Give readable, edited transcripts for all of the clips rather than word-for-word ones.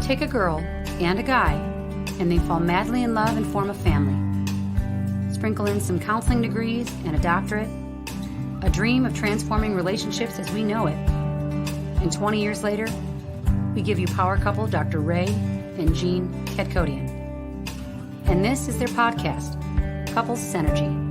Take a girl and a guy, and they fall madly in love and form a family. Sprinkle in some counseling degrees and a doctorate, a dream of transforming relationships as we know it. And 20 years later, we give you power couple Dr. Ray and Jean Kadkodian. And this is their podcast, Couples Synergy.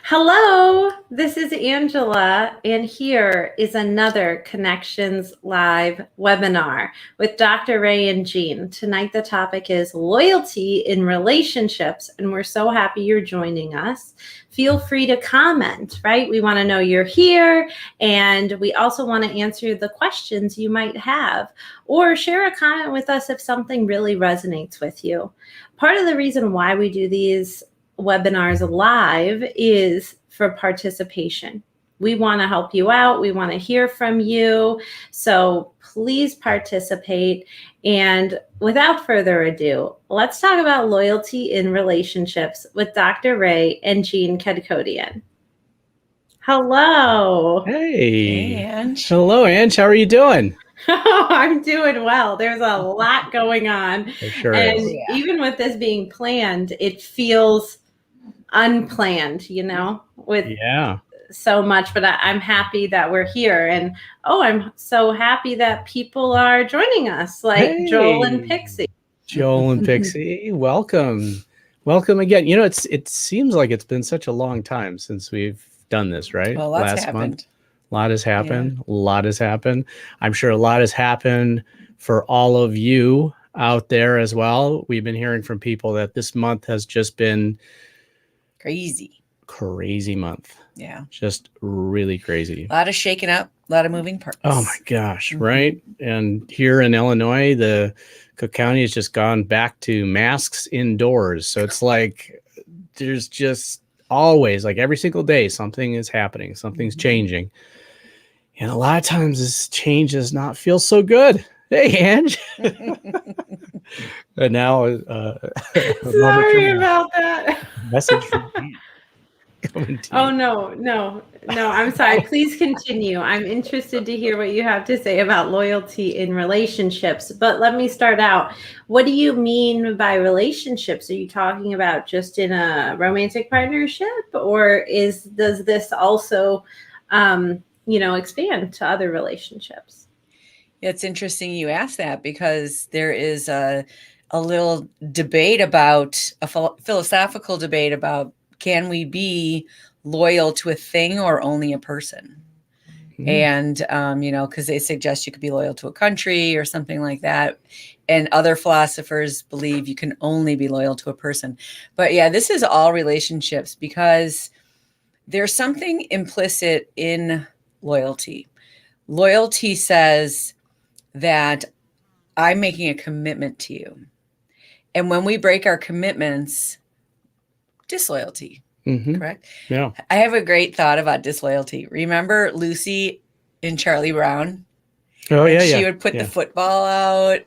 Hello, this is Angela, and here is another Connections Live webinar with Dr. Ray and Jean. Tonight, the topic is loyalty in relationships, and we're so happy you're joining us. Feel free to comment, right? We want to know you're here, and we also want to answer the questions you might have, or share a comment with us if something really resonates with you. Part of the reason why we do these webinars live is for participation. We want to help you out. We want to hear from you. So please participate. And without further ado, let's talk about loyalty in relationships with Dr. Ray and Jean Kadkodian. Hello. Hey, Ange. Hello, Ange. How are you doing? I'm doing well. There's a lot going on. It sure And is. even with this being planned, it feels unplanned, with so much, but I'm happy that we're here. And I'm so happy that people are joining us, like Joel and Pixie. Joel and Pixie, welcome. Welcome again. It seems like it's been such a long time since we've done this, right? Well, lots happened. A lot has happened. Yeah. A lot has happened. I'm sure a lot has happened for all of you out there as well. We've been hearing from people that this month has just been crazy month. Yeah. Just really crazy. A lot of shaking up, a lot of moving parts. Oh my gosh. Mm-hmm. Right. And here in Illinois, the Cook County has just gone back to masks indoors. So it's like, there's just always, like every single day, something is happening. Something's changing. And a lot of times this change does not feel so good. Hey, Ange. And now, sorry about that. Message from Jean. Oh, no. I'm sorry. Please continue. I'm interested to hear what you have to say about loyalty in relationships. But let me start out. What do you mean by relationships? Are you talking about just in a romantic partnership, or does this also, expand to other relationships? It's interesting you asked that, because there is a little debate about a philosophical debate about, can we be loyal to a thing or only a person? Mm-hmm. And, because they suggest you could be loyal to a country or something like that. And other philosophers believe you can only be loyal to a person. But yeah, this is all relationships, because there's something implicit in loyalty. Loyalty says that I'm making a commitment to you. And when we break our commitments, disloyalty, correct? Yeah. I have a great thought about disloyalty. Remember Lucy in Charlie Brown? Oh, yeah, She would put the football out.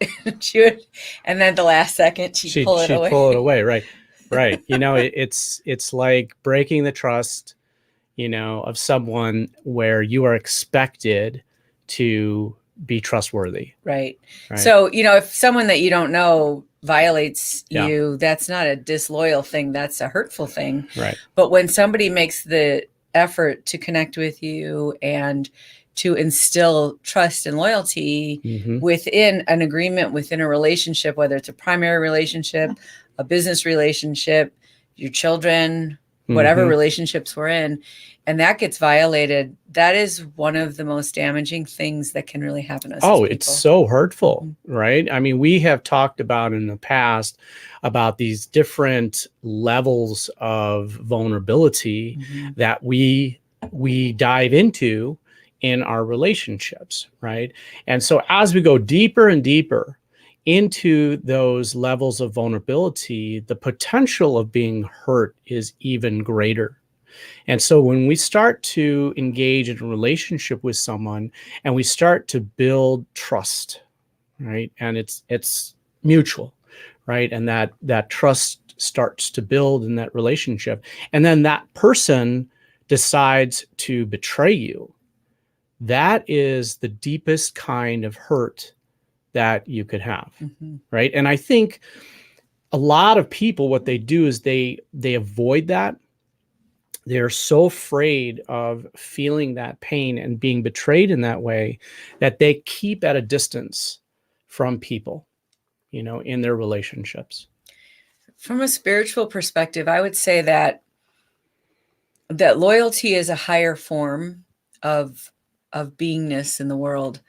And then the last second, she'd pull it away. Pull it away, right. Right. It's like breaking the trust, of someone where you are expected to be trustworthy. Right. So, if someone that you don't know violates you, that's not a disloyal thing. That's a hurtful thing. Right. But when somebody makes the effort to connect with you and to instill trust and loyalty within an agreement, within a relationship, whether it's a primary relationship, a business relationship, your children, whatever relationships we're in, and that gets violated, that is one of the most damaging things that can really happen to us. Oh, it's so hurtful, right? I mean, we have talked about in the past about these different levels of vulnerability that we dive into in our relationships, right? And so as we go deeper and deeper into those levels of vulnerability, the potential of being hurt is even greater. And so when we start to engage in a relationship with someone and we start to build trust, right? And it's mutual, right? And that trust starts to build in that relationship. And then that person decides to betray you, that is the deepest kind of hurt that you could have, right? And I think a lot of people, what they do is they avoid that. They're so afraid of feeling that pain and being betrayed in that way that they keep at a distance from people, in their relationships. From a spiritual perspective, I would say that loyalty is a higher form of beingness in the world.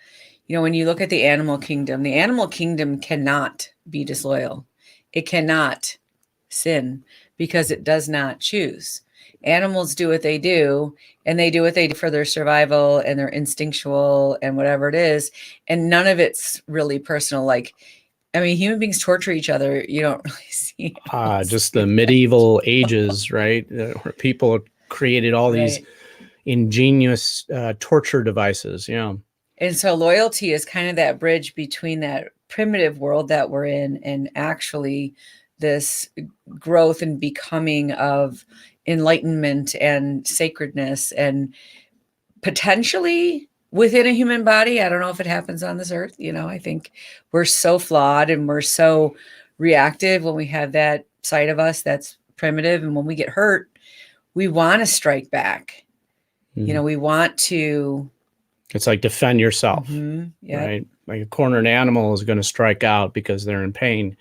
When you look at the animal kingdom cannot be disloyal. It cannot sin because it does not choose. Animals do what they do, and they do what they do for their survival and their instinctual and whatever it is. And none of it's really personal. Human beings torture each other. You don't really see just the medieval ages, right? Where people created all these ingenious torture devices. Yeah. And so loyalty is kind of that bridge between that primitive world that we're in and actually this growth and becoming of enlightenment and sacredness and potentially within a human body. I don't know if it happens on this earth. I think we're so flawed and we're so reactive when we have that side of us that's primitive. And when we get hurt, we want to strike back. We want to. It's like defend yourself, right? Like a cornered animal is going to strike out because they're in pain.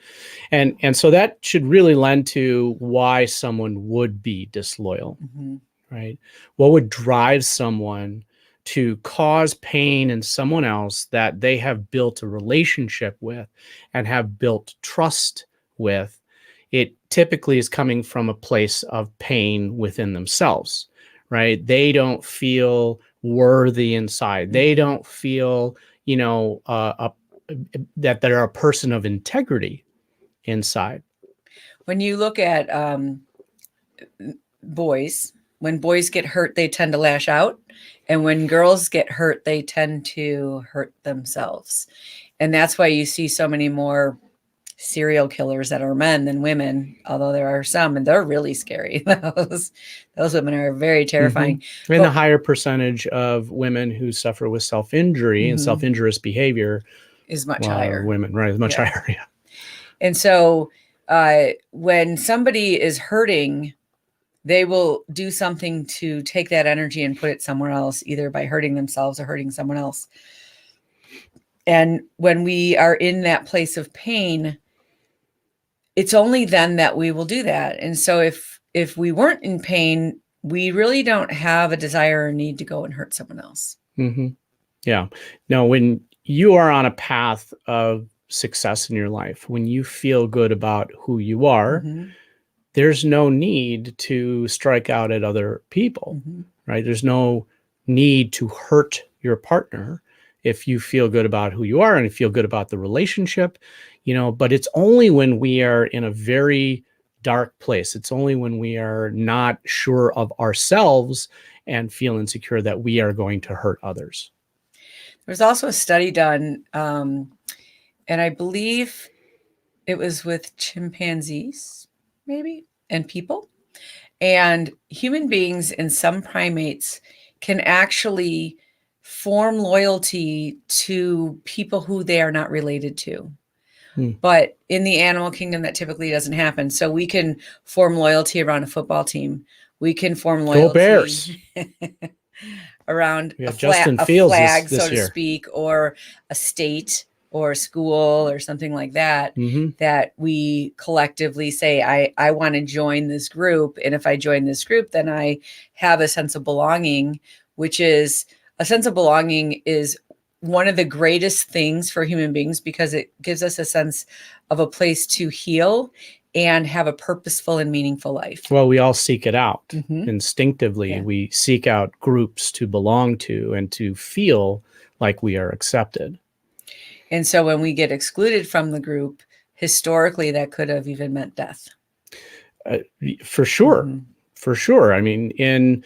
And so that should really lend to why someone would be disloyal, right? What would drive someone to cause pain in someone else that they have built a relationship with and have built trust with? It typically is coming from a place of pain within themselves, right? They don't feel worthy inside. They don't feel, that they're a person of integrity inside. When you look at boys, when boys get hurt, they tend to lash out. And when girls get hurt, they tend to hurt themselves. And that's why you see so many more serial killers that are men than women, although there are some, and they're really scary. Those women are very terrifying. And the higher percentage of women who suffer with self-injury and self-injurious behavior is much higher. Women, right? Is much higher. Yeah. And so when somebody is hurting, they will do something to take that energy and put it somewhere else, either by hurting themselves or hurting someone else. And when we are in that place of pain, it's only then that we will do that. And so if we weren't in pain, we really don't have a desire or need to go and hurt someone else. Yeah. No, when you are on a path of success in your life, when you feel good about who you are, there's no need to strike out at other people, right? There's no need to hurt your partner if you feel good about who you are and feel good about the relationship, but it's only when we are in a very dark place. It's only when we are not sure of ourselves and feel insecure that we are going to hurt others. There's also a study done, and I believe it was with chimpanzees, maybe, and people. And human beings and some primates can actually form loyalty to people who they are not related to. But in the animal kingdom, that typically doesn't happen. So we can form loyalty around a football team. We can form loyalty. Go Bears. Around a flag, so to speak, or a state or a school or something like that, that we collectively say, I want to join this group. And if I join this group, then I have a sense of belonging, which is a sense of belonging is one of the greatest things for human beings because it gives us a sense of a place to heal and have a purposeful and meaningful life. Well, we all seek it out instinctively. Yeah. We seek out groups to belong to and to feel like we are accepted. And so when we get excluded from the group, historically, that could have even meant death. For sure. For sure. I mean, in,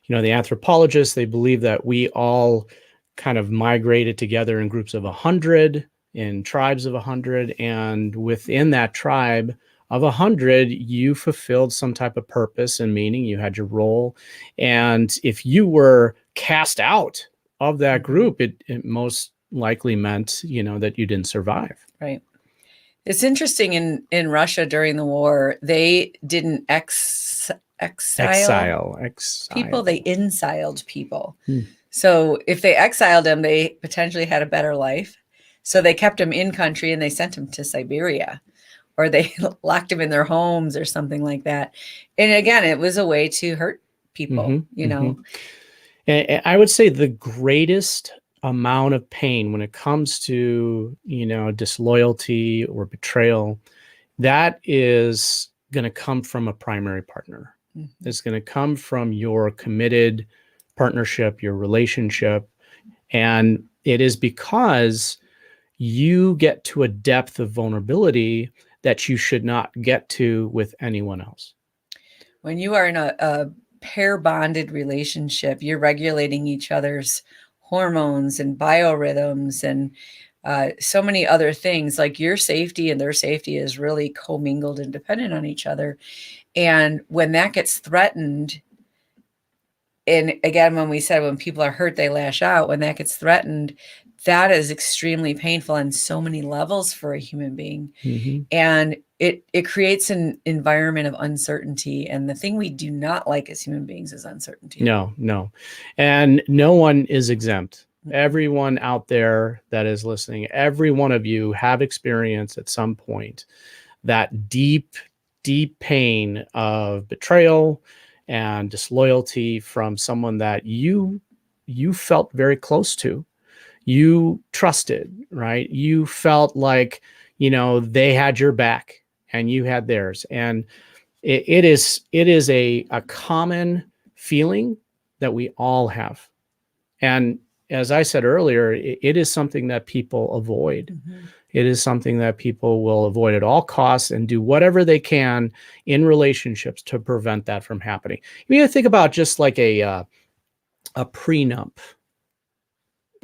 the anthropologists, they believe that we all kind of migrated together in groups of 100, in tribes of 100. And within that tribe, of 100, you fulfilled some type of purpose and meaning. You had your role. And if you were cast out of that group, it most likely meant, that you didn't survive. Right. It's interesting in Russia during the war, they didn't exile people, they inciled people. So if they exiled them, they potentially had a better life. So they kept them in country and they sent them to Siberia, or they locked them in their homes or something like that. And again, it was a way to hurt people, And I would say the greatest amount of pain when it comes to, disloyalty or betrayal, that is going to come from a primary partner. It's going to come from your committed partnership, your relationship. And it is because you get to a depth of vulnerability that you should not get to with anyone else. When you are in a pair bonded relationship, you're regulating each other's hormones and biorhythms and so many other things. Like your safety and their safety is really commingled and dependent on each other. And when that gets threatened, and again, when we said when people are hurt, they lash out, when that gets threatened, that is extremely painful on so many levels for a human being. And it creates an environment of uncertainty. And the thing we do not like as human beings is uncertainty. No. And no one is exempt. Everyone out there that is listening, every one of you have experienced at some point that deep, deep pain of betrayal and disloyalty from someone that you felt very close to. You trusted, right? You felt like, they had your back and you had theirs. And it is a common feeling that we all have. And as I said earlier, it is something that people avoid. It is something that people will avoid at all costs and do whatever they can in relationships to prevent that from happening. You need to think about just like a prenup.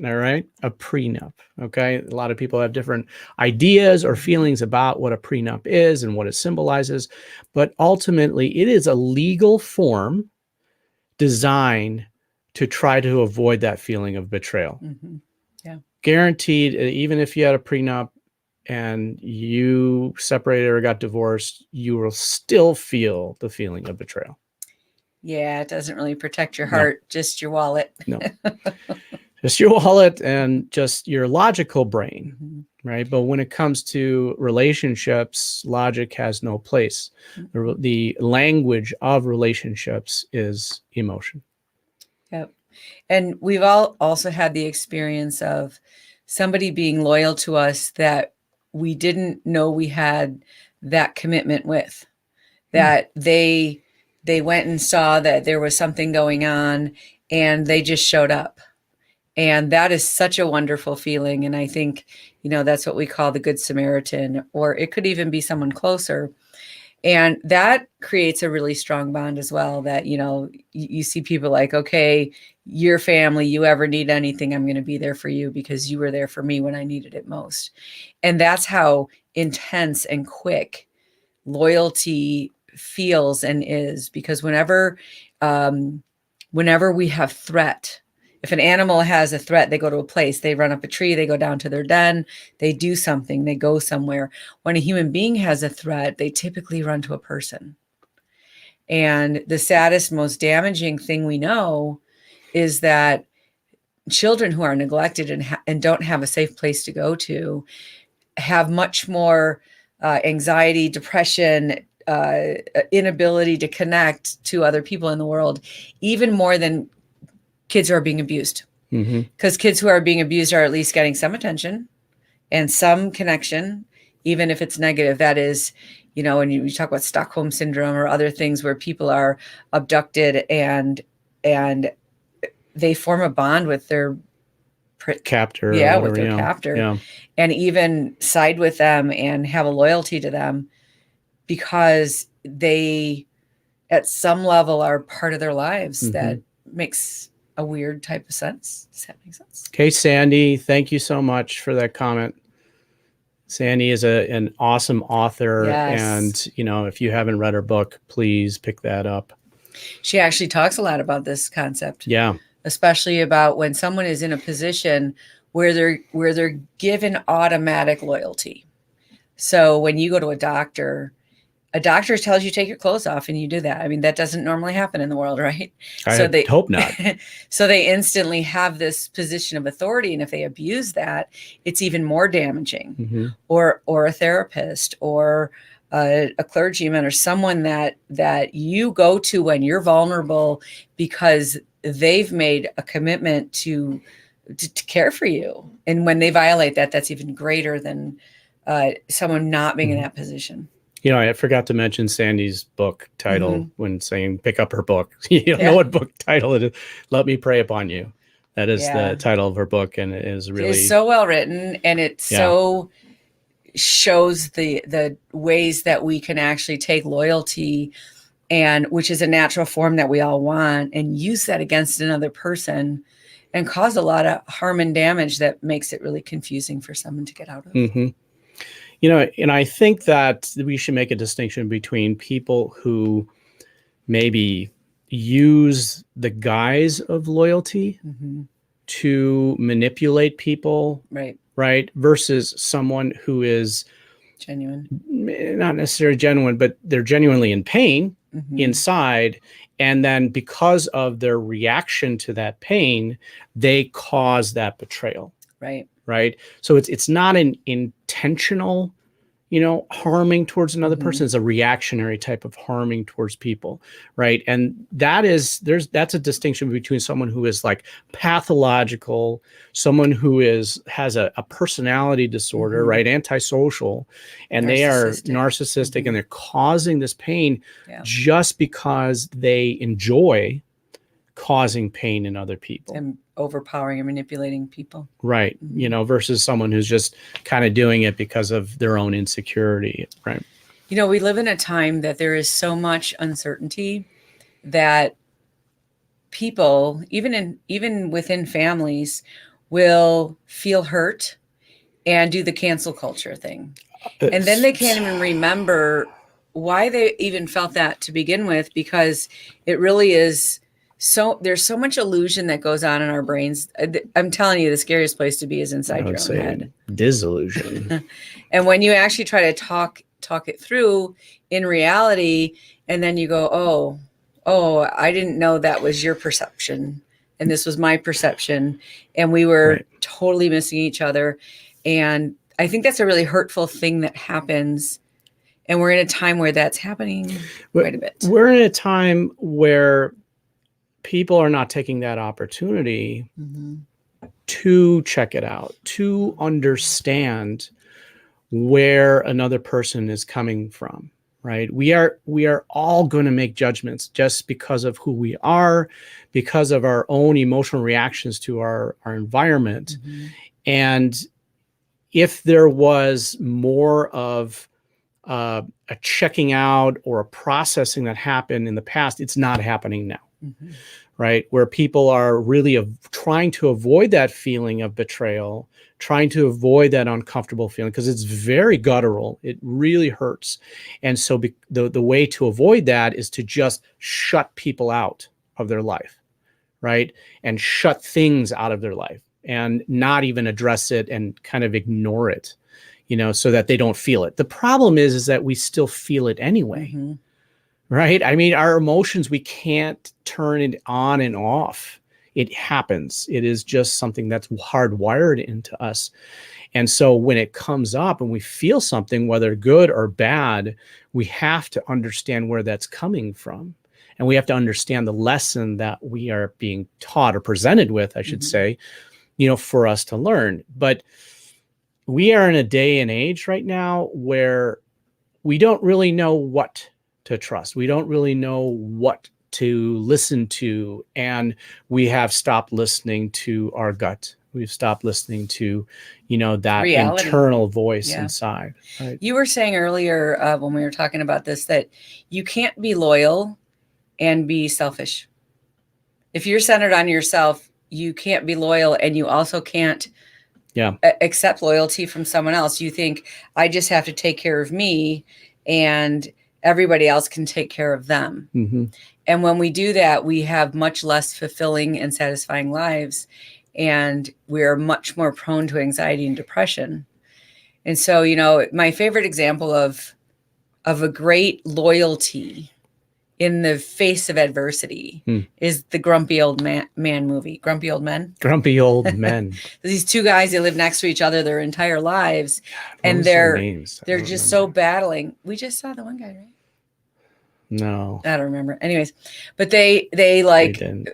All right. A prenup. Okay. A lot of people have different ideas or feelings about what a prenup is and what it symbolizes. But ultimately, it is a legal form designed to try to avoid that feeling of betrayal. Yeah. Guaranteed, even if you had a prenup and you separated or got divorced, you will still feel the feeling of betrayal. Yeah. It doesn't really protect your heart, just your wallet. No. Just your wallet and just your logical brain, right? But when it comes to relationships, logic has no place. The language of relationships is emotion. Yep. And we've all also had the experience of somebody being loyal to us that we didn't know we had that commitment with, that they went and saw that there was something going on and they just showed up. And that is such a wonderful feeling. And I think, that's what we call the Good Samaritan, or it could even be someone closer. And that creates a really strong bond as well, that, you see people like, okay, your family, you ever need anything, I'm going to be there for you because you were there for me when I needed it most. And that's how intense and quick loyalty feels and is, because whenever we have threat, if an animal has a threat, they go to a place, they run up a tree, they go down to their den, they do something, they go somewhere. When a human being has a threat, they typically run to a person. And the saddest, most damaging thing we know is that children who are neglected and don't have a safe place to go to have much more anxiety, depression, inability to connect to other people in the world, even more than kids who are being abused, because kids who are being abused are at least getting some attention and some connection, even if it's negative. That is, when you talk about Stockholm syndrome or other things where people are abducted and they form a bond with their captor. With their captor, and even side with them and have a loyalty to them because they, at some level, are part of their lives. That makes a weird type of sense. Does that make sense? Okay, Sandy, thank you so much for that comment. Sandy is an awesome author. Yes. And, if you haven't read her book, please pick that up. She actually talks a lot about this concept. Yeah. Especially about when someone is in a position where they're given automatic loyalty. So when you go to a doctor tells you take your clothes off and you do that. I mean, that doesn't normally happen in the world, right? I hope not. So they instantly have this position of authority. And if they abuse that, it's even more damaging. Mm-hmm. Or a therapist or a clergyman or someone that you go to when you're vulnerable because they've made a commitment to care for you. And when they violate that, that's even greater than someone not being in that position. I forgot to mention Sandy's book title when saying pick up her book. You don't Yeah. know what book title it is. Let Me Pray Upon You. That is Yeah. the title of her book, and it is really It's so well written, and it so shows the ways that we can actually take loyalty, and which is a natural form that we all want, and use that against another person and cause a lot of harm and damage that makes it really confusing for someone to get out of. Mm-hmm. And I think that we should make a distinction between people who maybe use the guise of loyalty to manipulate people, right? Versus someone who is Genuine. Not necessarily genuine, but they're genuinely in pain inside. And then because of their reaction to that pain, they cause that betrayal. Right. So it's not an intentional, harming towards another person. It's a reactionary type of harming towards people. Right. And that's a distinction between someone who is like pathological, someone who has a personality disorder, right? Antisocial, and they are narcissistic and they're causing this pain just because they enjoy causing pain in other people and overpowering and manipulating people. Right. Versus someone who's just kind of doing it because of their own insecurity. Right. We live in a time that there is so much uncertainty that people, even within families, will feel hurt and do the cancel culture thing. And then they can't even remember why they even felt that to begin with, because it really is there's so much illusion that goes on in our brains. I'm telling you, the scariest place to be is inside your own head. Disillusion. And when you actually try to talk it through in reality, and then you go, oh, I didn't know that was your perception, and this was my perception, and we were totally missing each other. And I think that's a really hurtful thing that happens. And we're in a time where that's happening quite a bit. We're in a time where people are not taking that opportunity to check it out, to understand where another person is coming from, right? We are all going to make judgments just because of who we are, because of our own emotional reactions to our environment. And if there was more of a checking out or a processing that happened in the past, it's not happening now. Right? Where people are really trying to avoid that feeling of betrayal, trying to avoid that uncomfortable feeling, because it's very guttural. It really hurts. And so the way to avoid that is to just shut people out of their life, right? And shut things out of their life and not even address it and kind of ignore it, so that they don't feel it. The problem is that we still feel it anyway. Right? I mean, our emotions, we can't turn it on and off. It happens. It is just something that's hardwired into us. And so when it comes up and we feel something, whether good or bad, we have to understand where that's coming from. And we have to understand the lesson that we are being taught or presented with, I should say, for us to learn. But we are in a day and age right now where we don't really know what to trust. We don't really know what to listen to. And we have stopped listening to our gut. We've stopped listening to, that reality. Internal voice inside. Right? You were saying earlier when we were talking about this, that you can't be loyal and be selfish. If you're centered on yourself, you can't be loyal, and you also can't accept loyalty from someone else. You think, I just have to take care of me and everybody else can take care of them. Mm-hmm. And when we do that, we have much less fulfilling and satisfying lives. And we're much more prone to anxiety and depression. And so, my favorite example of a great loyalty in the face of adversity is the Grumpy Old Man movie, Grumpy Old Men. Grumpy Old Men. These two guys, they live next to each other their entire lives. What And was their they're names? I they're don't just remember. so battling. We just saw the one guy, right? No, I don't remember. Anyways, but they they like didn't.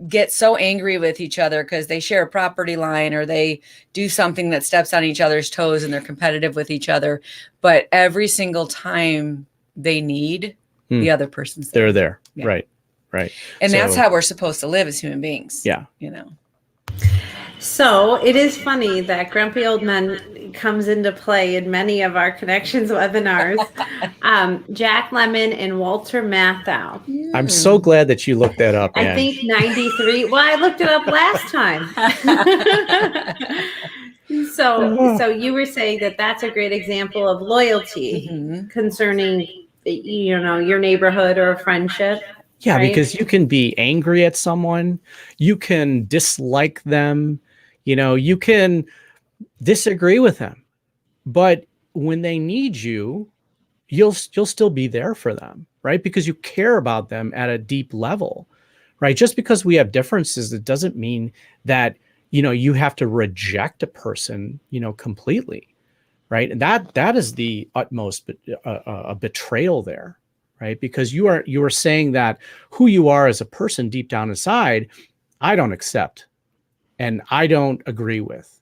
get so angry with each other because they share a property line or they do something that steps on each other's toes and they're competitive with each other. But every single time they need the other person's They're there. Yeah. Right. And that's So- how we're supposed to live as human beings. Yeah. So it is funny that Grumpy Old Men comes into play in many of our Connections webinars. Jack Lemmon and Walter Matthau. I'm so glad that you looked that up, I Ann. think 93. Well, I looked it up last time. So you were saying that that's a great example of loyalty Mhm. concerning, your neighborhood or a friendship. Yeah, right? because you can be angry at someone, you can dislike them, you can disagree with them, but when they need you, you'll still be there for them, right? Because you care about them at a deep level, right? Just because we have differences, it doesn't mean that you have to reject a person, completely, right? And that is the utmost betrayal there. Right? Because you are saying that who you are as a person deep down inside, I don't accept and I don't agree with.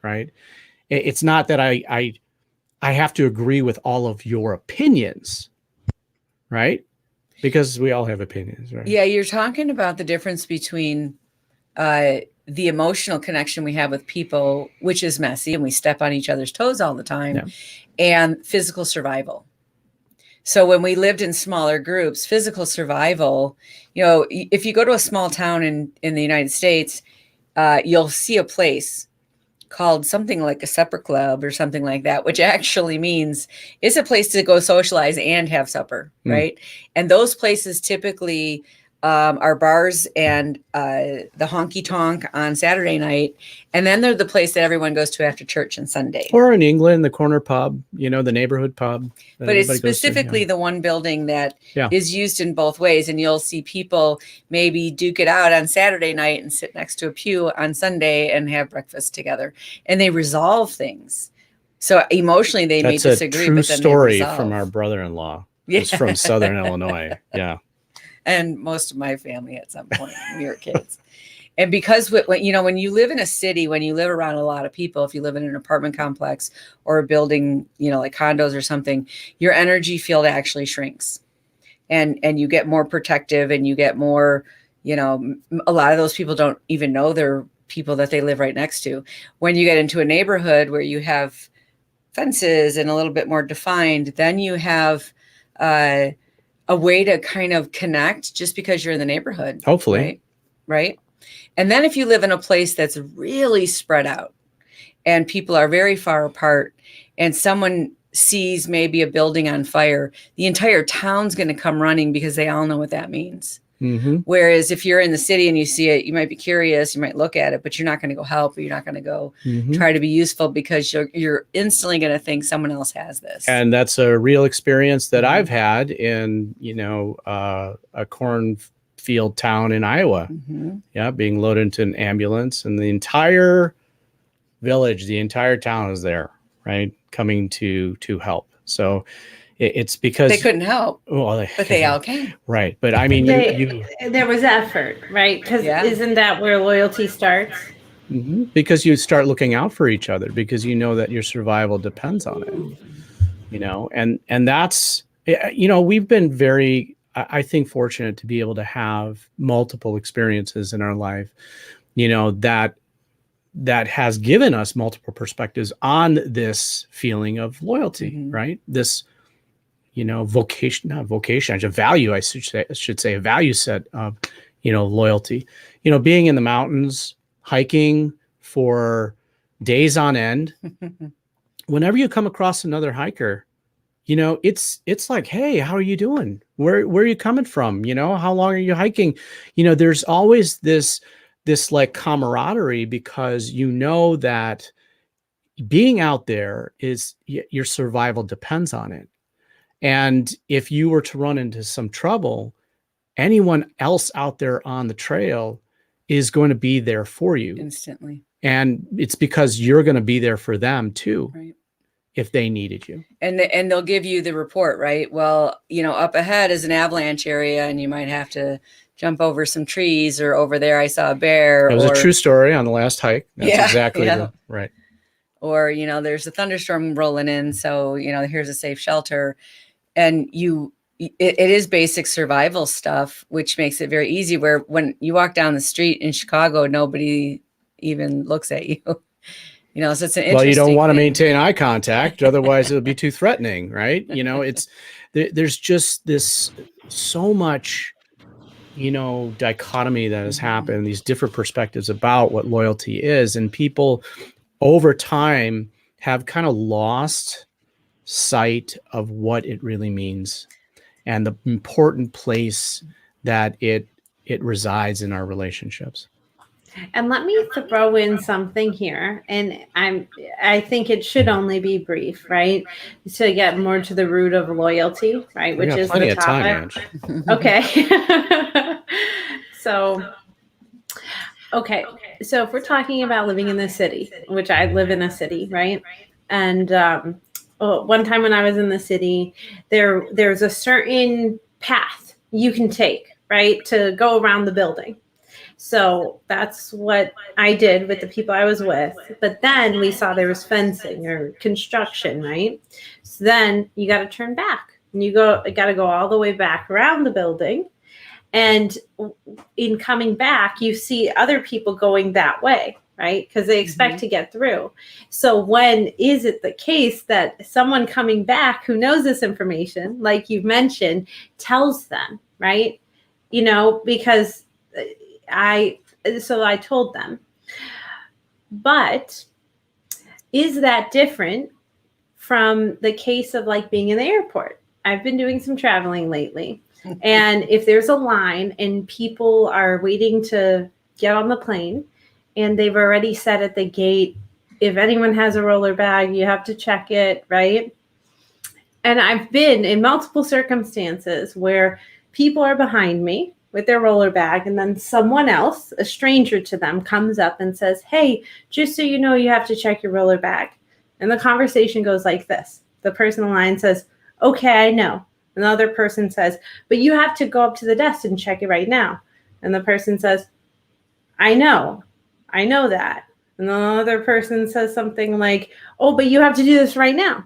Right? It's not that I have to agree with all of your opinions, right? Because we all have opinions, right? Yeah, you're talking about the difference between the emotional connection we have with people, which is messy and we step on each other's toes all the time, Yeah. and physical survival. So when we lived in smaller groups, physical survival, if you go to a small town in the United States, you'll see a place called something like a supper club or something like that, which actually means it's a place to go socialize and have supper, right? And those places typically are bars and the honky tonk on Saturday night. And then they're the place that everyone goes to after church on Sunday. Or in England, the corner pub, the neighborhood pub. that But it's everybody goes to, specifically yeah. the one building that Yeah. is used in both ways. And you'll see people maybe duke it out on Saturday night and sit next to a pew on Sunday and have breakfast together. And they resolve things. So emotionally, they may That's a disagree. true but then story they resolve. from our brother-in-law. Yeah. It's from Southern Illinois. Yeah. And most of my family at some point when we were kids. And because when you live in a city, when you live around a lot of people, if you live in an apartment complex or a building, like condos or something, your energy field actually shrinks, and you get more protective, and you get more, a lot of those people don't even know they're people that they live right next to. When you get into a neighborhood where you have fences and a little bit more defined, then you have a way to kind of connect just because you're in the neighborhood. Hopefully. Right. And then if you live in a place that's really spread out and people are very far apart and someone sees maybe a building on fire, the entire town's going to come running because they all know what that means. Mm-hmm. Whereas if you're in the city and you see it, you might be curious, you might look at it, but you're not going to go help, or you're not going to go try to be useful because you're instantly going to think someone else has this. And that's a real experience that I've had in, a cornfield town in Iowa. Mhm. Yeah, being loaded into an ambulance, and the entire village, the entire town is there, right, coming to help. So it's because They couldn't help, well, but they all came. right. But I mean, There was effort, right? Because Yeah. isn't that where loyalty starts? because you start looking out for each other because you know that your survival depends on it, and that's, we've been very, I think, fortunate to be able to have multiple experiences in our life, that has given us multiple perspectives on this feeling of loyalty, right? This, vocation, not vocation, a value, I should say a value set of, loyalty, being in the mountains, hiking for, days on end. Whenever you come across another hiker, it's like, hey, how are you doing? Where are you coming from? How long are you hiking? There's always this like camaraderie, because that being out there is your survival depends on it. And if you were to run into some trouble, anyone else out there on the trail is going to be there for you instantly. And it's because you're going to be there for them too. Right. If they needed you. And they'll give you the report, right? Well, up ahead is an avalanche area and you might have to jump over some trees, or over there I saw a bear. It was a true story on the last hike. That's exactly right. Or, there's a thunderstorm rolling in. So, here's a safe shelter. And it is basic survival stuff, which makes it very easy, where when you walk down the street in Chicago, nobody even looks at you. So it's an interesting well, you don't want to thing. maintain eye contact, otherwise it'll be too threatening, right? There's just this so much, dichotomy that has happened, these different perspectives about what loyalty is, and people over time have kind of lost sight of what it really means and the important place that it resides in our relationships. And let me throw in something here, and I think it should only be brief, right? To get more to the root of loyalty, right? Which is the topic. Okay. So if we're talking about living in the city, which I live in a city, right? And one time when I was in the city, there's a certain path you can take, right, to go around the building. So that's what I did with the people I was with. But then we saw there was fencing or construction, right? So then you got to turn back, and you got to go all the way back around the building. And in coming back, you see other people going that way, right? Because they expect to get through. So when is it the case that someone coming back who knows this information, like you've mentioned, tells them, right? Because I told them. But is that different from the case of like being in the airport? I've been doing some traveling lately. And if there's a line and people are waiting to get on the plane, and they've already said at the gate, if anyone has a roller bag, you have to check it, right? And I've been in multiple circumstances where people are behind me with their roller bag, and then someone else, a stranger to them, comes up and says, hey, just so you know, you have to check your roller bag. And the conversation goes like this. The person in line says, okay, I know. Another person says, but you have to go up to the desk and check it right now. And the person says, I know that. And another person says something like, oh, but you have to do this right now.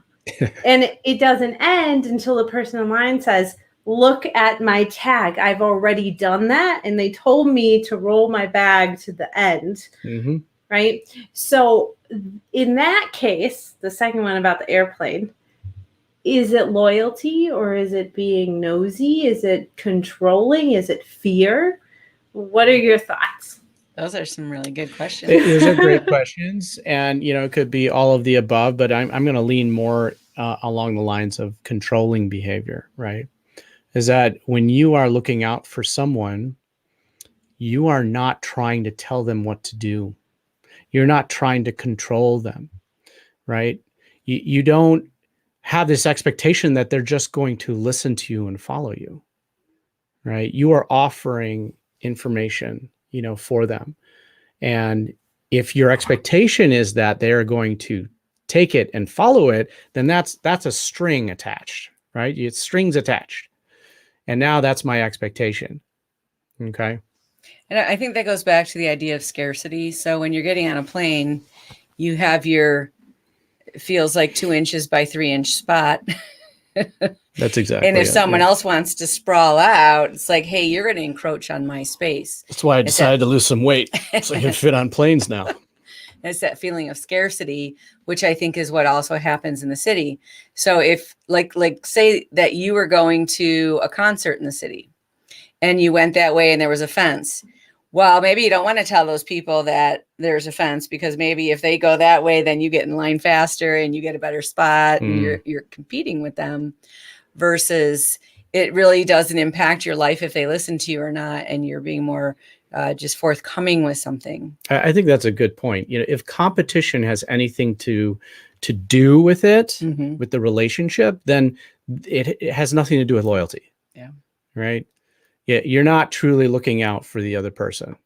And it doesn't end until the person in line says, look at my tag. I've already done that. And they told me to roll my bag to the end. Mm-hmm. Right. So in that case, the second one about the airplane, is it loyalty, or is it being nosy? Is it controlling? Is it fear? What are your thoughts? Those are some really good questions. Those are great questions. And, it could be all of the above, but I'm going to lean more along the lines of controlling behavior, right? Is that when you are looking out for someone, you are not trying to tell them what to do. You're not trying to control them, right? You don't have this expectation that they're just going to listen to you and follow you, right? You are offering information, for them. And if your expectation is that they are going to take it and follow it, then that's a string attached, right? It's strings attached. And now that's my expectation. Okay. And I think that goes back to the idea of scarcity. So when you're getting on a plane, you have your feels like 2 inches by 3 inch spot. That's exactly. And if someone else wants to sprawl out, it's like, hey, you're going to encroach on my space. That's why I decided to lose some weight so I can fit on planes now. It's that feeling of scarcity, which I think is what also happens in the city. So if like say that you were going to a concert in the city and you went that way and there was a fence, Well, maybe you don't want to tell those people that there's a fence, because maybe if they go that way, then you get in line faster and you get a better spot and you're competing with them, versus it really doesn't impact your life if they listen to you or not, and you're being more just forthcoming with something. I think that's a good point. If competition has anything to do with it, Mhm. with the relationship, then it has nothing to do with loyalty. Yeah. Right. Yeah. You're not truly looking out for the other person,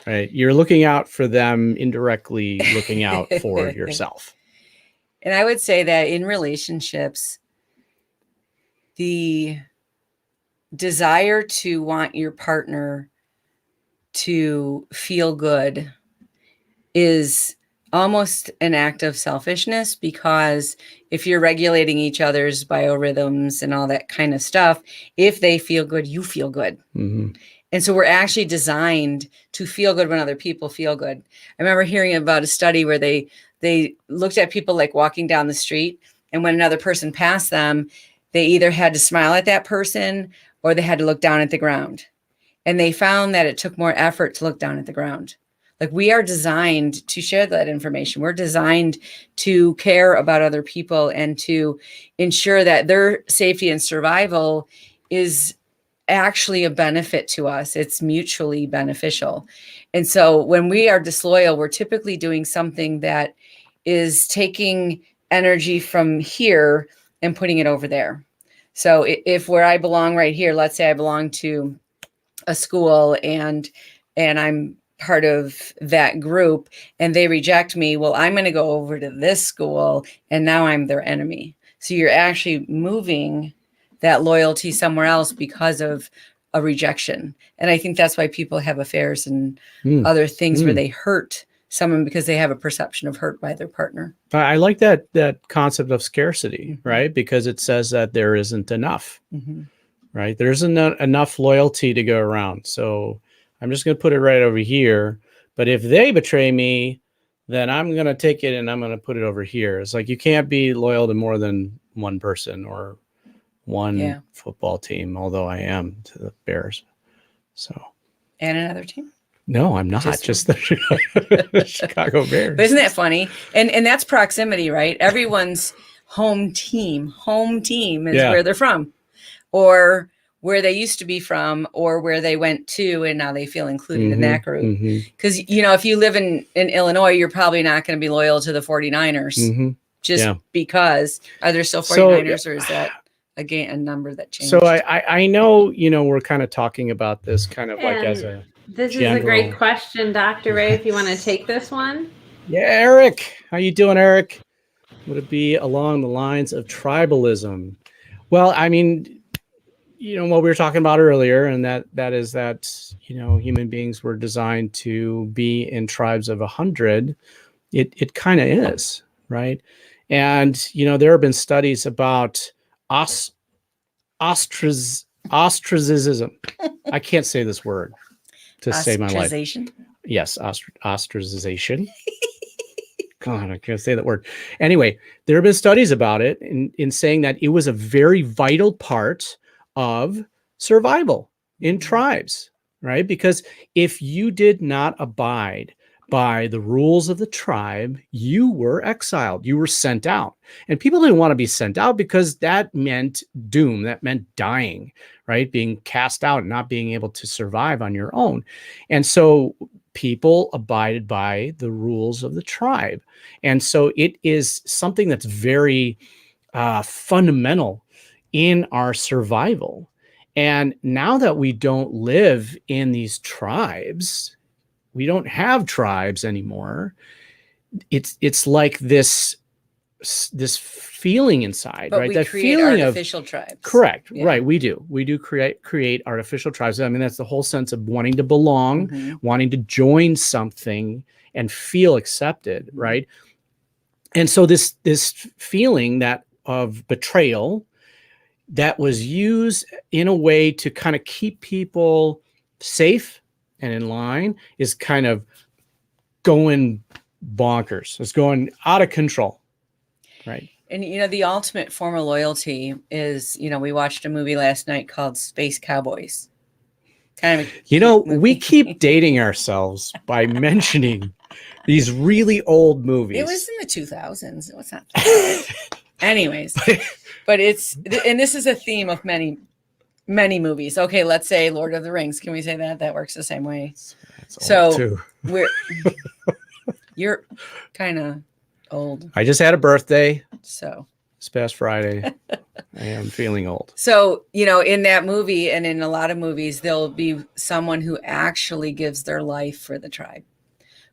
right? You're looking out for them, indirectly looking out for yourself. And I would say that in relationships, the desire to want your partner to feel good is almost an act of selfishness, because if you're regulating each other's biorhythms and all that kind of stuff, if they feel good, you feel good. Mhm. And so we're actually designed to feel good when other people feel good. I remember hearing about a study where they looked at people like walking down the street, and when another person passed them, they either had to smile at that person or they had to look down at the ground. And they found that it took more effort to look down at the ground. Like, we are designed to share that information. We're designed to care about other people and to ensure that their safety and survival is actually a benefit to us. It's mutually beneficial. And so when we are disloyal, we're typically doing something that is taking energy from here and putting it over there. So if where I belong right here, let's say I belong to a school and I'm part of that group and they reject me, well, I'm going to go over to this school and now I'm their enemy. So you're actually moving that loyalty somewhere else because of a rejection. And I think that's why people have affairs and other things where they hurt someone because they have a perception of hurt by their partner. I like that concept of scarcity, right? Because it says that there isn't enough, right? There isn't enough loyalty to go around. So I'm just going to put it right over here. But if they betray me, then I'm going to take it and I'm going to put it over here. It's like you can't be loyal to more than one person or one football team, although I am to the Bears. So, and another team? No, I'm not. Just the Chicago Bears. But isn't that funny? And that's proximity, right? Everyone's home team is where they're from, or where they used to be from, or where they went to, and now they feel included in that group. Because, if you live in Illinois, you're probably not going to be loyal to the 49ers because are there still 49ers, or is that again a number that changed? So I know, we're kind of talking about this kind of like as a this is a great question, Dr. Ray, if you want to take this one. Yeah, Eric. How you doing, Eric? Would it be along the lines of tribalism? Well, I mean, what we were talking about earlier, and that is that, human beings were designed to be in tribes of 100. It kind of is, right? And, there have been studies about ostracism. I can't say this word to save my life. Yes, ostracization. God, I can't say that word. Anyway, there have been studies about it in saying that it was a very vital part of survival in tribes, right? Because if you did not abide by the rules of the tribe, you were exiled, you were sent out. And people didn't want to be sent out because that meant doom, that meant dying, right? Being cast out, not being able to survive on your own. And so people abided by the rules of the tribe. And so it is something that's very fundamental in our survival. And now that we don't live in these tribes, we don't have tribes anymore. It's like this feeling inside, but right? We that create feeling artificial tribes. Correct. Yeah. Right. We do create artificial tribes. I mean, that's the whole sense of wanting to belong, wanting to join something and feel accepted. Right. And so this feeling that of betrayal that was used in a way to kind of keep people safe and in line is kind of going bonkers. It's going out of control. Right. And, the ultimate form of loyalty is, we watched a movie last night called Space Cowboys. kind of You know, movie. we keep dating ourselves by mentioning these really old movies. It was in the 2000s. It was not. Anyways, but and this is a theme of many movies. Okay, let's say Lord of the Rings. Can we say that? That works the same way. That's old So too. you're kind of old. I just had a birthday So this past Friday. I am feeling old. So, in that movie and in a lot of movies, there'll be someone who actually gives their life for the tribe,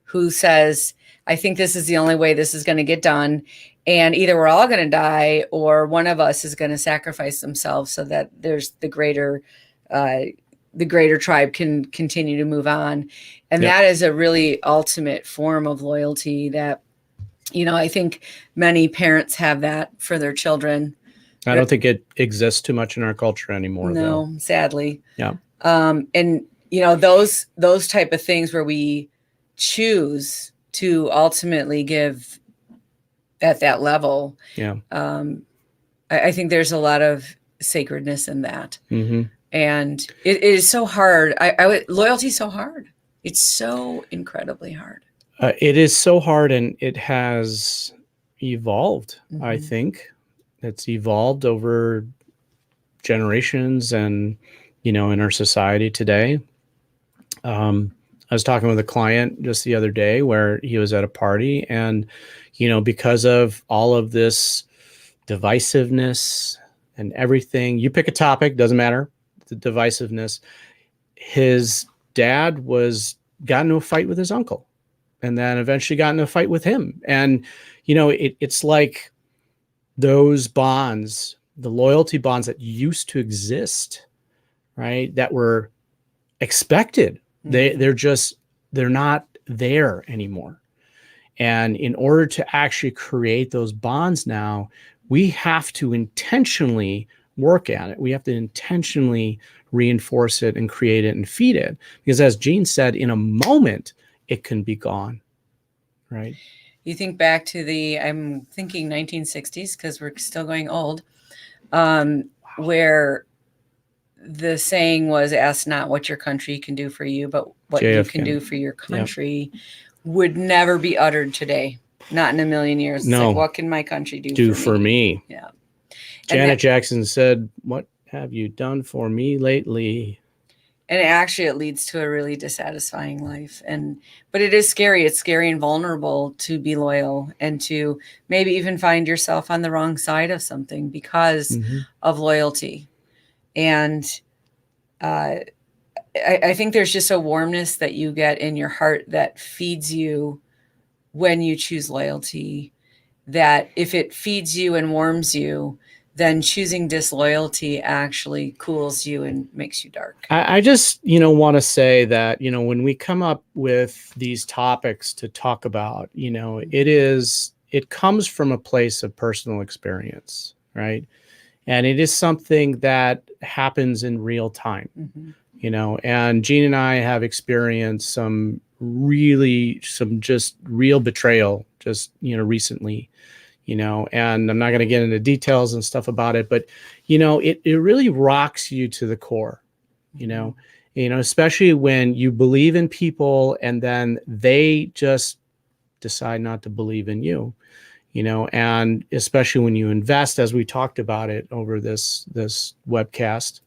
who says, I think this is the only way this is going to get done. And either we're all going to die or one of us is going to sacrifice themselves so that there's the greater tribe can continue to move on. And Yep. that is a really ultimate form of loyalty that, I think many parents have that for their children. I don't think it exists too much in our culture anymore. No, though. sadly. Yeah. And those type of things where we choose to ultimately give at that level. Yeah. I think there's a lot of sacredness in that. Mm-hmm. And it is so hard. Loyalty is so hard. It's so incredibly hard. It is so hard, and it has evolved. Mhm. I think it's evolved over generations, and in our society today. I was talking with a client just the other day where he was at a party, and because of all of this divisiveness and everything, you pick a topic, doesn't matter, the divisiveness. His dad got into a fight with his uncle, and then eventually got into a fight with him. And, it's like those bonds, the loyalty bonds that used to exist, right, that were expected. Mhm. They're not there anymore. And in order to actually create those bonds now, we have to intentionally work at it. We have to intentionally reinforce it and create it and feed it. Because as Jean said, in a moment, it can be gone, right? You think back to I'm thinking 1960s, because we're still going old, where the saying was, ask not what your country can do for you, but what you can do for your country. Yep. Would never be uttered today. Not in a million years. No. It's like, what can my country do for me? Yeah. Janet Jackson said, what have you done for me lately? And actually it leads to a really dissatisfying life. But it is scary. It's scary and vulnerable to be loyal and to maybe even find yourself on the wrong side of something because of loyalty. And I think there's just a warmness that you get in your heart that feeds you when you choose loyalty, that if it feeds you and warms you, then choosing disloyalty actually cools you and makes you dark. I just, want to say that, when we come up with these topics to talk about, it comes from a place of personal experience, right? And it is something that happens in real time, and Jean and I have experienced some just real betrayal just, recently, and I'm not going to get into details and stuff about it, but, it really rocks you to the core, especially when you believe in people and then they just decide not to believe in you. And especially when you invest, as we talked about it over this webcast.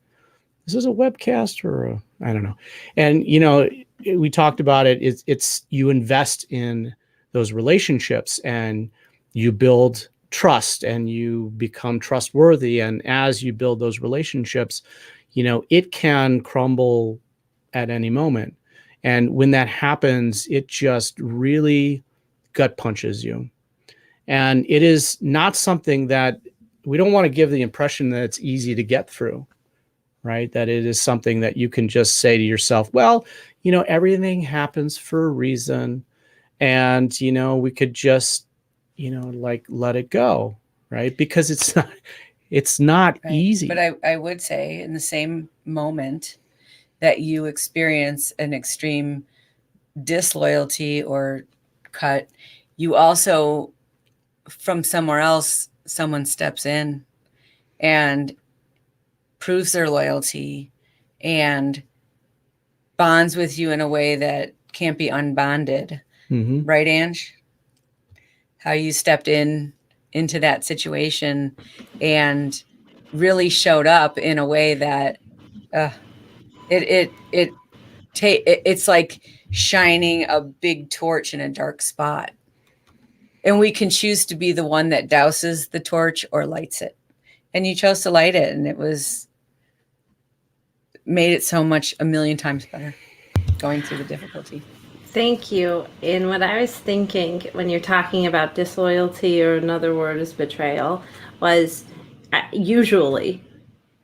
This is a webcast or I don't know. And, we talked about it. It's you invest in those relationships and you build trust and you become trustworthy. And as you build those relationships, it can crumble at any moment. And when that happens, it just really gut punches you. And it is not something that we don't want to give the impression that it's easy to get through, right? That it is something that you can just say to yourself, well, everything happens for a reason. And, we could just, let it go, right? Because it's not right. easy. But I would say in the same moment that you experience an extreme disloyalty or cut, you also, from somewhere else, someone steps in and proves their loyalty and bonds with you in a way that can't be unbonded. Mhm. Right, Ange? How you stepped into that situation and really showed up in a way that it's like shining a big torch in a dark spot. And we can choose to be the one that douses the torch or lights it. And you chose to light it, and it made it so much a million times better going through the difficulty. Thank you. And what I was thinking when you're talking about disloyalty, or another word is betrayal, was usually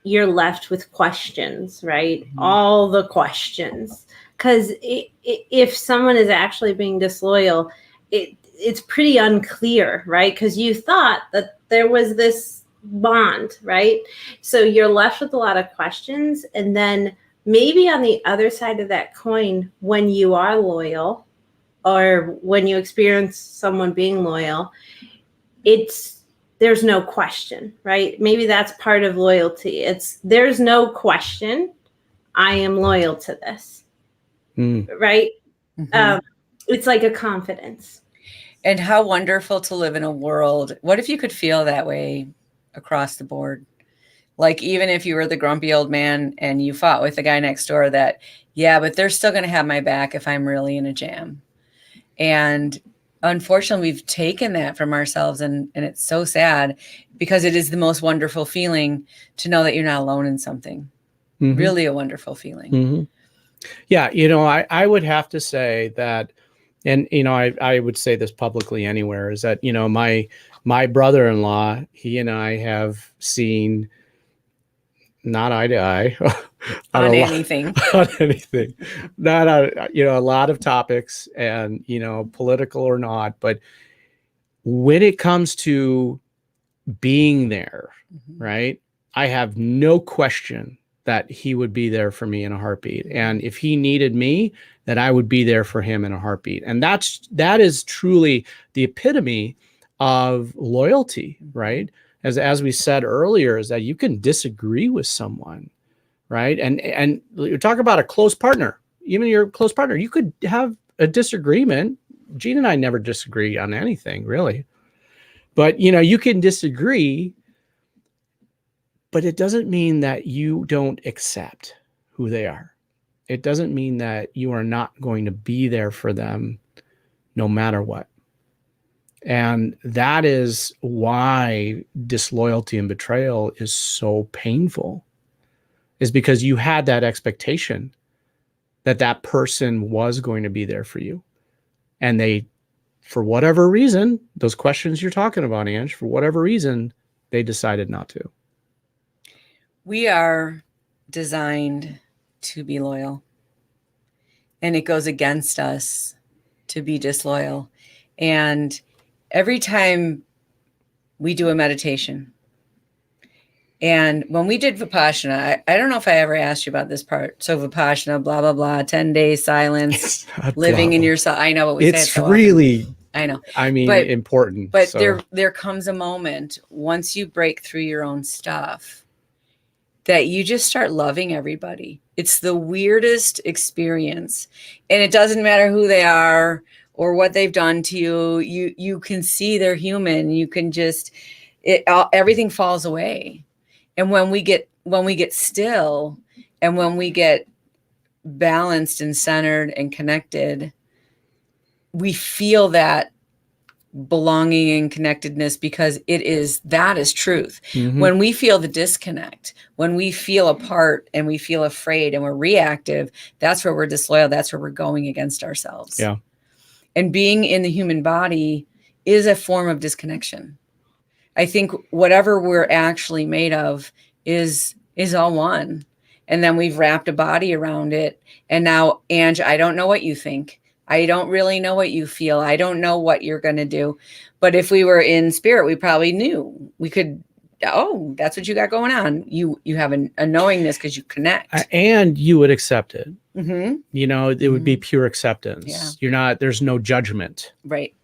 you're left with questions, right? All the questions. Because if someone is actually being disloyal, it's pretty unclear, right? Because you thought that there was this bond, right? So you're left with a lot of questions. And then maybe on the other side of that coin, when you are loyal, or when you experience someone being loyal, there's no question, right? Maybe that's part of loyalty. There's no question. I am loyal to this, right? Mm-hmm. It's like a confidence. And how wonderful to live in a world. What if you could feel that way across the board? Like, even if you were the grumpy old man and you fought with the guy next door, that, yeah, but they're still going to have my back if I'm really in a jam. And unfortunately, we've taken that from ourselves, and it's so sad, because it is the most wonderful feeling to know that you're not alone in something. Mm-hmm. Really a wonderful feeling. Mm-hmm. Yeah, I would have to say that, and I would say this publicly anywhere, is that my brother-in-law, he and I have seen not eye to eye on anything, not on, a lot of topics, and political or not, but when it comes to being there, right, I have no question that he would be there for me in a heartbeat. And if he needed me, then I would be there for him in a heartbeat. And that is truly the epitome of loyalty, right? As we said earlier, is that you can disagree with someone, right? And you talk about a close partner, even your close partner, you could have a disagreement. Gene and I never disagree on anything, really. But, you can disagree, but it doesn't mean that you don't accept who they are. It doesn't mean that you are not going to be there for them no matter what. And that is why disloyalty and betrayal is so painful, is because you had that expectation that that person was going to be there for you. And they, for whatever reason, those questions you're talking about, Ange, for whatever reason, they decided not to. We are designed to be loyal, and it goes against us to be disloyal. And every time we do a meditation, and when we did Vipassana, I don't know if I ever asked you about this part. So Vipassana, blah, blah, blah, 10 days silence, living in yourself. I know what we say. It's really, I know. Important. But so. there comes a moment once you break through your own stuff that you just start loving everybody. It's the weirdest experience. And it doesn't matter who they are or what they've done to you. You can see they're human. You can just, everything falls away. And when we get still, and when we get balanced and centered and connected, we feel that belonging and connectedness, because that is truth. Mm-hmm. When we feel the disconnect, when we feel apart and we feel afraid and we're reactive, that's where we're disloyal. That's where we're going against ourselves. Yeah. And being in the human body is a form of disconnection. I think whatever we're actually made of is all one. And then we've wrapped a body around it. And now, Ange, I don't know what you think. I don't really know what you feel. I don't know what you're going to do. But if we were in spirit, we probably knew. We could, oh, that's what you got going on. You have a knowingness because you connect. And you would accept it. Mm-hmm. It would be pure acceptance. Yeah. There's no judgment. Right.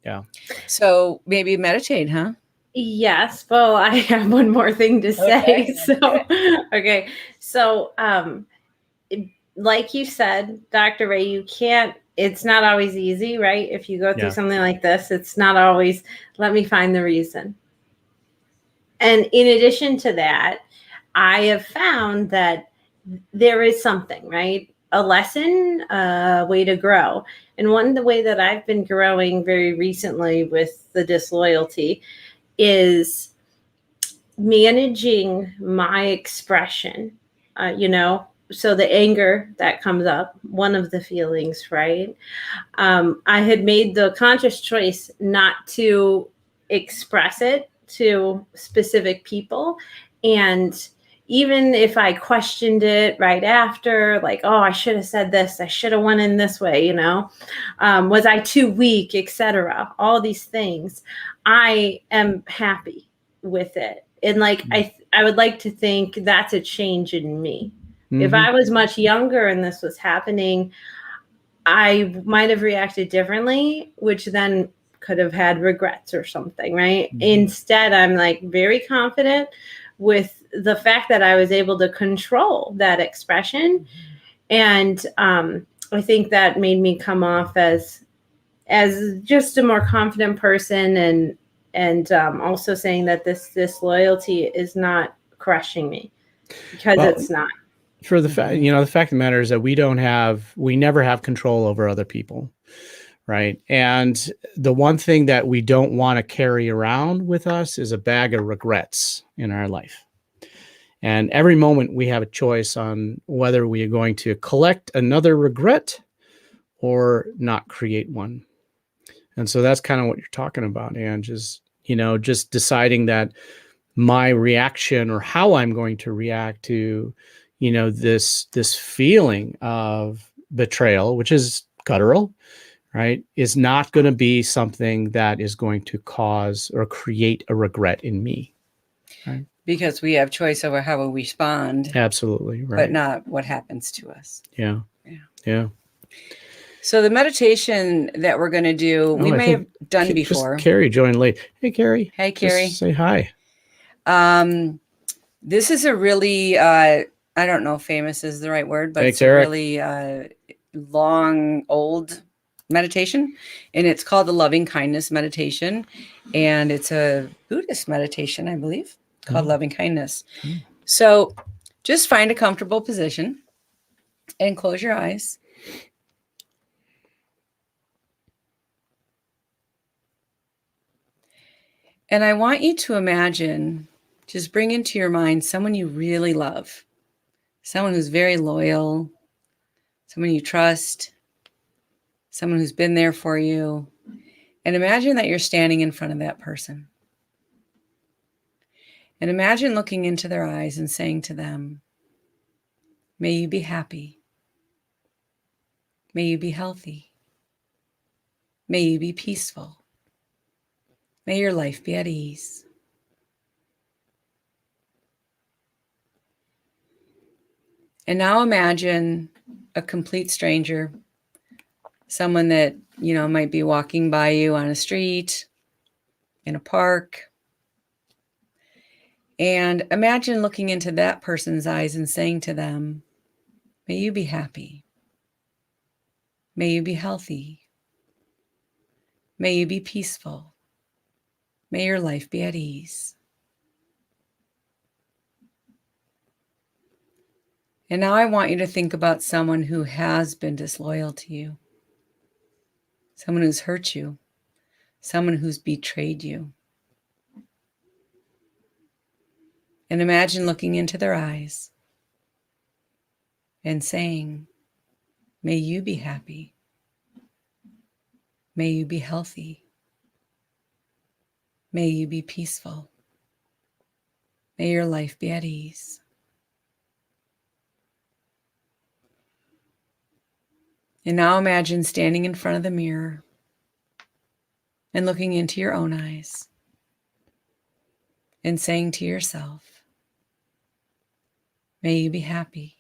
Yeah. So maybe meditate, huh? Yes. Well, I have one more thing to say. Okay. So like you said, Dr. Ray, it's not always easy, right? If you go through Yeah. something like this, it's not always, let me find the reason. And in addition to that, I have found that there is something, right? A lesson, a way to grow. And the way that I've been growing very recently with the disloyalty is managing my expression, so the anger that comes up, one of the feelings, right? I had made the conscious choice not to express it to specific people. And even if I questioned it right after, like, oh, I should have said this, I should have went in this way, was I too weak, etc. All these things, I am happy with it. And like, I would like to think that's a change in me. If Mhm. I was much younger and this was happening, I might have reacted differently, which then could have had regrets or something, right? Instead, I'm like very confident with the fact that I was able to control that expression. And I think that made me come off as just a more confident person, and also saying that this loyalty is not crushing me, because Well, it's not. for the fact, the fact of the matter is that we never have control over other people, right? And the one thing that we don't want to carry around with us is a bag of regrets in our life. And every moment we have a choice on whether we are going to collect another regret or not create one. And so that's kind of what you're talking about, Ange, is, just deciding that my reaction, or how I'm going to react to, this feeling of betrayal, which is guttural, right, is not going to be something that is going to cause or create a regret in me. Right? Because we have choice over how we respond, Absolutely. Right. but not what happens to us. Yeah. Yeah. Yeah. So the meditation that we're going to do, we may have done before. Carrie joined late. Hey, Carrie. Hey, Carrie. Just say hi. This is a really, I don't know if famous is the right word, but Thanks, it's a Eric. really long, old meditation. And it's called the Loving Kindness Meditation. And it's a Buddhist meditation, I believe, called Loving Kindness. So just find a comfortable position and close your eyes. And I want you to imagine, just bring into your mind someone you really love, someone who's very loyal, someone you trust, someone who's been there for you. And imagine that you're standing in front of that person. And imagine looking into their eyes and saying to them, may you be happy. May you be healthy. May you be peaceful. May your life be at ease. And now imagine a complete stranger, someone that, might be walking by you on a street, in a park. And imagine looking into that person's eyes and saying to them, may you be happy. May you be healthy. May you be peaceful. May your life be at ease. And now I want you to think about someone who has been disloyal to you, someone who's hurt you, someone who's betrayed you. And imagine looking into their eyes and saying, may you be happy. May you be healthy. May you be peaceful. May your life be at ease. And now imagine standing in front of the mirror and looking into your own eyes and saying to yourself, may you be happy.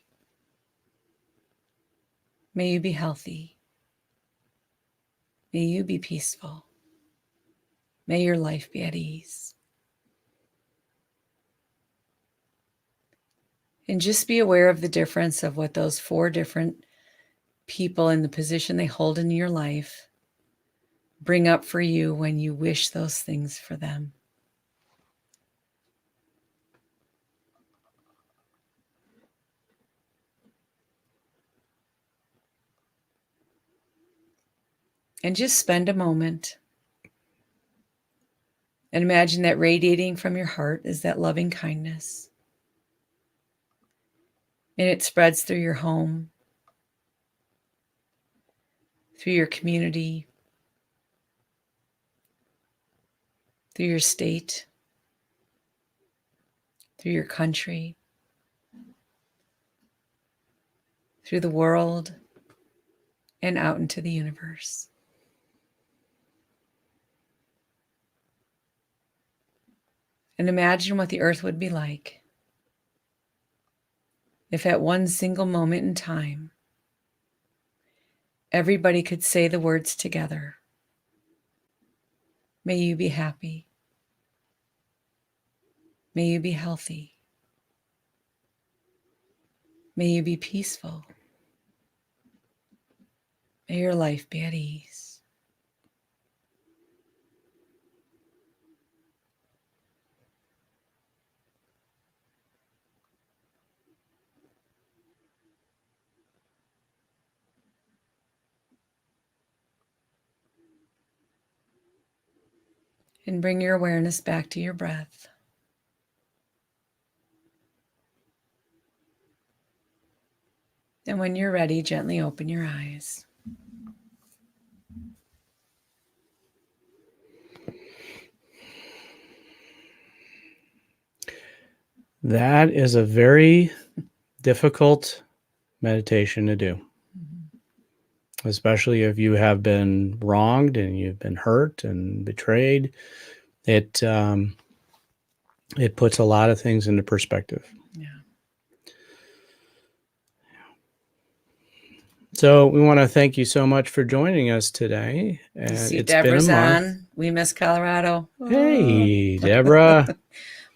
May you be healthy. May you be peaceful. May your life be at ease. And just be aware of the difference of what those 4 different people in the position they hold in your life bring up for you when you wish those things for them. And just spend a moment and imagine that radiating from your heart is that loving kindness. And it spreads through your home, through your community, through your state, through your country, through the world, and out into the universe. And imagine what the earth would be like if at one single moment in time, everybody could say the words together. May you be happy. May you be healthy. May you be peaceful. May your life be at ease. And bring your awareness back to your breath. And when you're ready, gently open your eyes. That is a very difficult meditation to do, especially if you have been wronged and you've been hurt and betrayed. It puts a lot of things into perspective. Yeah. So we want to thank you so much for joining us today. And See, it's been a Deborah's month. on. We miss Colorado. Hey, Deborah.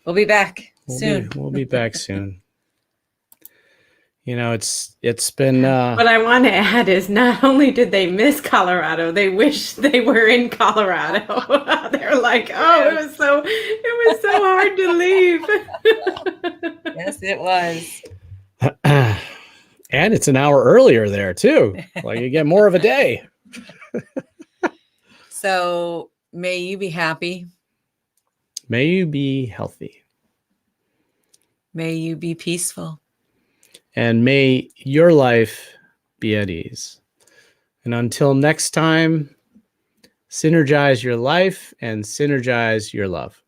We'll be back soon. We'll be back soon. You know, it's been What I want to add is not only did they miss Colorado, they wish they were in Colorado. They're like, oh, it was so hard to leave. Yes, it was. and it's an hour earlier there too. Like you get more of a day. So may you be happy. May you be healthy. May you be peaceful. And may your life be at ease. And until next time, synergize your life and synergize your love.